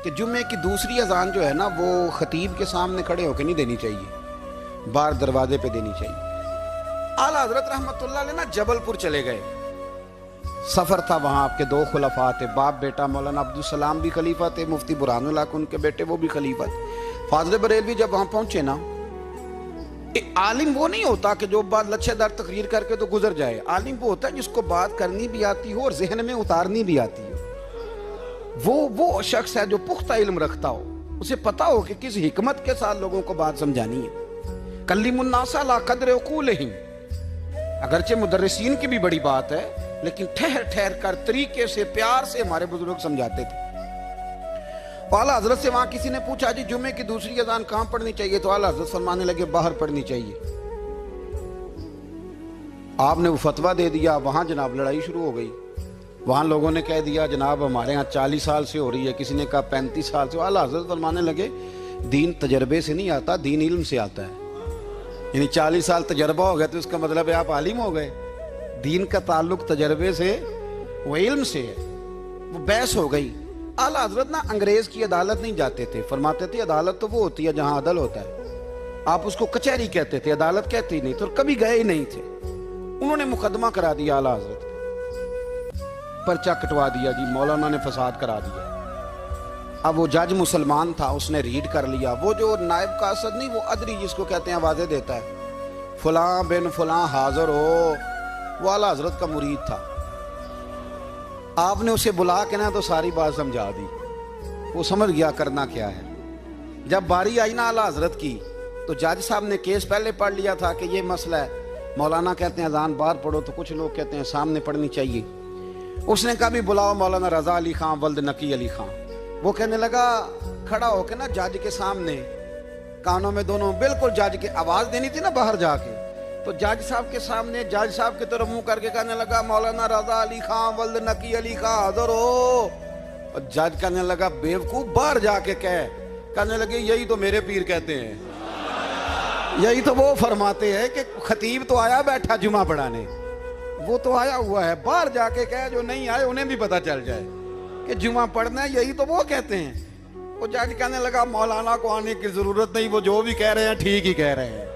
कि जुम्मे की दूसरी अजान जो है ना वो खतीब के सामने खड़े होकर नहीं देनी चाहिए, बाहर दरवाजे पे देनी चाहिए। आला हजरत रहमतुल्लाह अलैह ना जबलपुर चले गए, सफर था वहां, आपके दो खुलफा थे, बाप बेटा मौलाना अब्दुल सलाम भी खलीफा थे, मुफ्ती बुरहानुल हक उनके बेटे वो भी खलीफा थे। फाजले बरेलवी जब वहां पहुंचे ना, आलिम वो नहीं होता कि जो बात लच्छेदार तकरीर करके तो गुजर जाए। आलिम वो होता है जिसको बात करनी भी आती हो और जहन में उतारनी भी आती हो। वो शख्स है जो पुख्ता इल्म रखता हो, उसे पता हो कि किस हिकमत के साथ लोगों को बात समझानी है। कल्लिमुन्नासा ला कद्र उकूलिहिम, अगरचे मुदर्रिसीन की भी बड़ी बात है, लेकिन ठहर ठहर कर तरीके से प्यार से हमारे बुजुर्ग समझाते थे। आला हजरत से वहां किसी ने पूछा जी जुम्मे की दूसरी अजान कहां पढ़नी चाहिए, तो आला हजरत फरमाने लगे बाहर पढ़नी चाहिए। आपने वो फतवा दे दिया, वहां जनाब लड़ाई शुरू हो गई। वहां लोगों ने कह दिया जनाब हमारे यहाँ 40 साल से हो रही है, किसी ने कहा 35 साल से। आला हजरत फरमाने लगे दीन तजर्बे से नहीं आता, दीन इल्म से आता है। यानी 40 साल तजर्बा हो गया तो इसका मतलब है आप आलिम हो गए। दीन का ताल्लुक तजर्बे से वो इल्म से है। वो बहस हो गई। आला हजरत ना अंग्रेज की अदालत नहीं जाते थे, फरमाते थे अदालत तो वो होती है जहां अदल होता है, आप उसको कचहरी कहते थे, अदालत कहते ही नहीं, तो कभी गए ही नहीं थे। उन्होंने मुकदमा करा दिया, आला हजरत पर्चा कटवा दिया जी, मौलाना ने फसाद करा दिया। अब वो जज मुसलमान था, उसने रीड कर लिया। वो जो नायब कासद नहीं, वो अदरी जिसको कहते हैं आवाजें देता है, फलां बिन फलां हाजिर हो, वो आला हजरत का मुरीद था। आपने उसे बुला के ना तो सारी बात समझा दी, वो समझ गया करना क्या है। जब बारी आई ना आला हजरत की, तो जज साहब ने केस पहले पढ़ लिया था कि ये मसला है, मौलाना कहते हैं अजान बाहर पढ़ो, तो कुछ लोग कहते हैं सामने पढ़नी चाहिए। उसने कहा भी बुलाओ मौलाना रजा अली खां वल्द नकी अली खां। वो कहने लगा खड़ा होकर ना जज के सामने, कानों में दोनों बिल्कुल जज के आवाज देनी थी ना बाहर जाके, तो जज साहब के सामने जज साहब की तरफ मुंह करके कहने लगा मौलाना रजा अली खां वल्द नकी अली खां हाजिर हो। और जज कहने लगा बेवकूफ बाहर जाके कह। कहने लगे यही तो मेरे पीर कहते हैं, यही तो वो फरमाते हैं कि खतीब तो आया बैठा जुमा पढ़ाने, वो तो आया हुआ है, बाहर जाके कह जो नहीं आए उन्हें भी पता चल जाए कि जुमा पढ़ना है, यही तो वो कहते हैं। वो जज कहने लगा मौलाना को आने की जरूरत नहीं, वो जो भी कह रहे हैं ठीक ही कह रहे हैं।